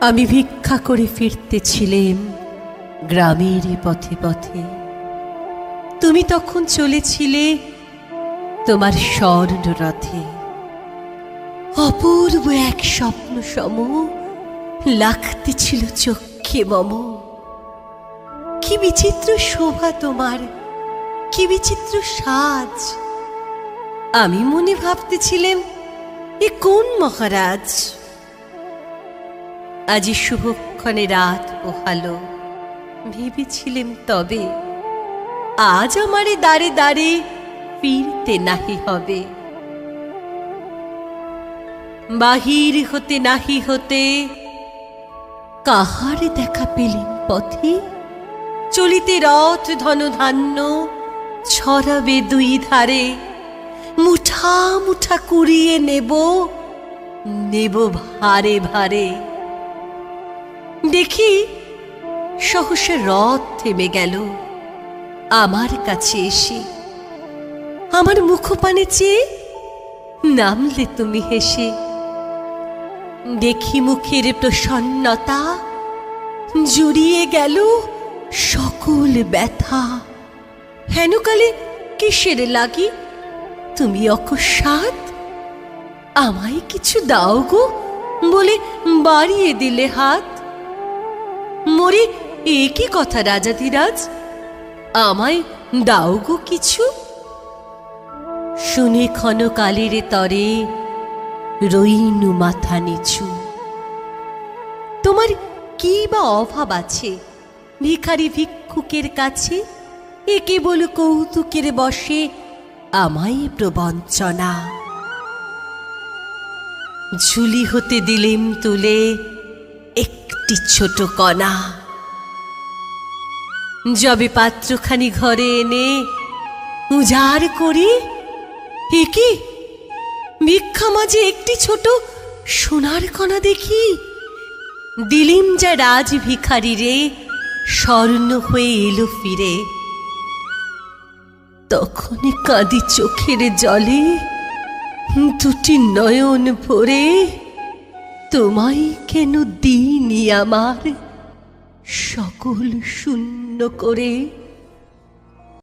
আমি ভিক্ষা করে ফিরতেছিলেম গ্রামের পথে পথে। তুমি তখন চলেছিলে তোমার স্বর্ণরথে। অপূর্ব এক স্বপ্ন সম লাগতেছিল চক্ষে মম। কি বিচিত্র শোভা তোমার, কি বিচিত্র সাজ। আমি মনে ভাবতেছিলাম, এ কোন মহারাজ। আজি শুভক্ষণে রাত পোহালো, ভেবেছিলেম তবে আজ আমারে দ্বারে দ্বারে ফিরতে নাহি হবে। বাহির হতে নাহি হতে কাহার দেখা পেলেম পথে। চলিতে রথ ধনধান্য ছড়াবে দুই ধারে। মুঠা মুঠা কুড়িয়ে নেব, নেব ভারে ভারে। দেখি সহসা রথ থেমে গেল আমার কাছে এসে। আমার মুখপানে চেয়ে নামলে তুমি হেসে। দেখি মুখের প্রসন্নতা জুড়িয়ে গেল সকল ব্যথা। হেনকালে কিসের লাগি তুমি অকস্মাৎ আমায় কিছু দাও গো বলে বাড়িয়ে দিলে হাত। মরে এ কি কথা রাজাধিরাজ, আমায় দাও গো কিছু। শুনে ক্ষণকালের তরে রইনু মাথা নিচু। তোমার কি বা অভাব আছে ভিখারি ভিক্ষুকের কাছে? এ কেবল কৌতুকের বশে আমায় প্রবঞ্চনা। ঝুলি হতে দিলেম তুলে একটি ছোট কণা। যবে পাত্রখানি ঘরে এনে উজাড় করি, এ কি ভিক্ষা মাঝে একটি ছোট সোনার কণা দেখি। দিলিম যা রাজ ভিখারি রে, স্বর্ণ হয়ে এলো ফিরে। তখনই কাঁদি চোখের জলে, দুটি নয়ন ভরে। তোমায় কেন দিইনি আমার সকল শূন্য করে।